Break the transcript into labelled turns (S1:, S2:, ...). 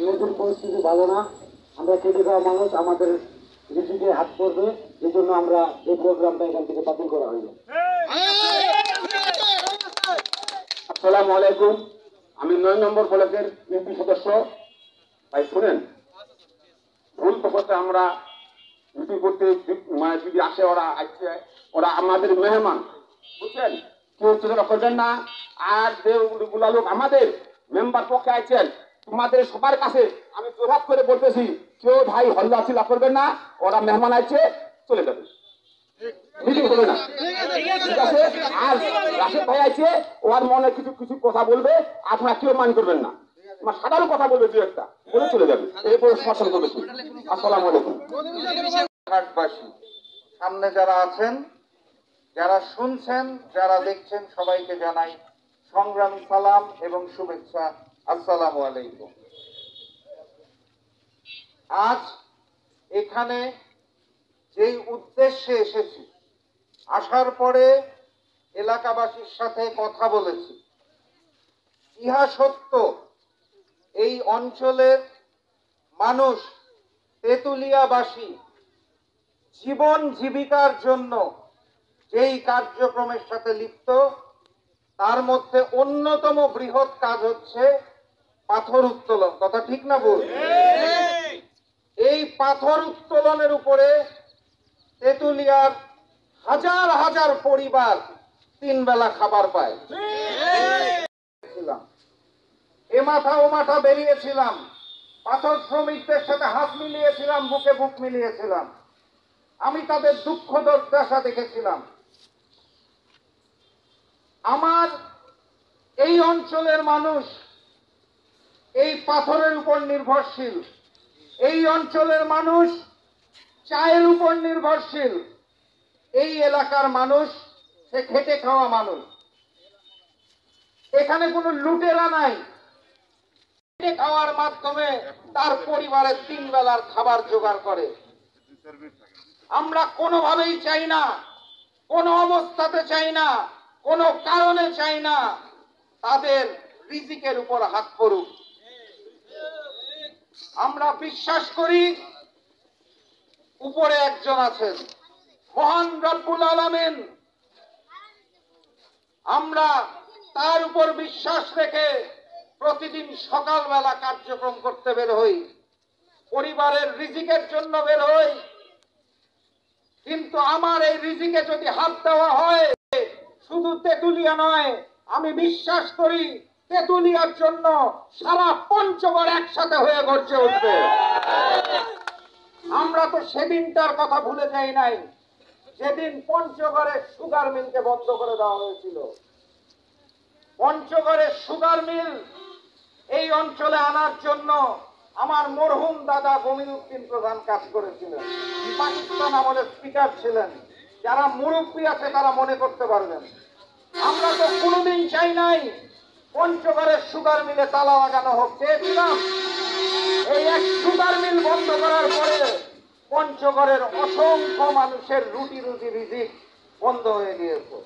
S1: নতুন পরিস্থিতি ভালো না, আমরা খেটে খাওয়া মানুষ, আমাদের রিজিকে হাত পড়বে, এই জন্য আমরা এই প্রোগ্রামটা এখান থেকে বাতিল করা হইল। আসসালামু আলাইকুম, আমি ৯ নম্বর ব্লকের ইউপি সদস্য। ভাই শুনেন, ভুল বসতে আমরা ইউপি করতে যদি আসে, ওরা আমাদের মেহমান, বুঝছেন, কেউ চোখে করবেন না। আর যেগুলা লোক আমাদের মেম্বার পক্ষে আইছেন, তোমাদের সবার কাছে আমি জোরাত করে বলতেছি, কেউ ভাই হল্লা চিল্লা করবেন না, ওরা মেহমান আইছে, চলে যাবে, মিটিং হবে না, ঠিক আছে? আর রাশেদ ভাই আইছে, ওর মনে কিছু কিছু কথা বলবে, আপনারা কেউ মান করবেন না, আমার সাধারণ কথা বলবে, দু একটা বলে চলে যাবে, এরপরে শাসন করবে। আসসালামু আলাইকুম।
S2: সামনে যারা আছেন, যারা শুনছেন, যারা দেখছেন, সবাইকে জানাই সংগ্রামী সালাম এবং শুভেচ্ছা। আসসালামু আলাইকুম। আজ এখানে যেই উদ্দেশ্যে এসেছি, আসার পরে এলাকাবাসীর সাথে কথা বলেছি, ইহা সত্য এই অঞ্চলের মানুষ, তেঁতুলিয়াবাসী জীবন জীবিকার জন্য যেই কার্যক্রমের সাথে লিপ্ত, তার মধ্যে অন্যতম বৃহৎ কাজ হচ্ছে পাথর উত্তোলন। কথা ঠিক না বল? এই পাথর উত্তোলনের উপরে তেঁতুলিয়ার হাজার হাজার পরিবার 3 বেলা খাবার পায়। এ মাথা ও মাথা বেরিয়েছিলাম, পাথর শ্রমিকদের সাথে হাত মিলিয়েছিলাম, বুকে বুক মিলিয়েছিলাম, আমি তাদের দুঃখ দুর্দশা দেখেছিলাম। আমার এই অঞ্চলের মানুষ এই পাথরের উপর নির্ভরশীল, এই অঞ্চলের মানুষ চায়ের উপর নির্ভরশীল, এই এলাকার মানুষ সে খেটে খাওয়া মানুষ। এখানে কোনো লুটেরা নাই, খেটে খাওয়ার মাধ্যমে তার পরিবারের 3 বেলার খাবার জোগাড় করে। আমরা কোনোভাবেই চাই না, কোনো অবস্থাতে চাই না, কোনো কারণে চাই না তাদের রিজিকের উপর হাত পড়ুক। আমরা বিশ্বাস করি উপরে একজন আছেন, মহান রব্বুল আলামিন। আমরা তার উপর বিশ্বাস রেখে প্রতিদিন সকালবেলা কার্যক্রম করতে বের হই, পরিবারের রিজিকের জন্য বের হই। কিন্তু আমার এই রিজিকে যদি হাত দেওয়া হয়, শুধু তেঁতুলিয়া নয়, আমি বিশ্বাস করি তেঁতুলিয়ার জন্য সারা পঞ্চগড় একসাথে হয়ে গর্জে উঠবে। আমরা তো সেদিনটার কথা ভুলে যাই নাই, যেদিন পঞ্চগড়ের সুগার মিলকে বন্ধ করে দেওয়া হয়েছিল। পঞ্চগড়ের সুগার মিল এই অঞ্চলে আনার জন্য আমার মরহুম দাদা গমিনুদ্দিন প্রধান কাজ করেছিলেন, পাকিস্তান আমলের স্পিকার ছিলেন। যারা মুরব্বী আছে তারা মনে করতে পারবেন। আমরা তো কোনোদিন চাই নাই পঞ্চগড়ের সুগার মিলে তালা লাগানো হোক, চেয়েছিলাম এই এক সুগার মিল বন্ধ করার পরে পঞ্চগড়ের অসংখ্য মানুষের রুটি রিজিক বন্ধ হয়ে গিয়েছে।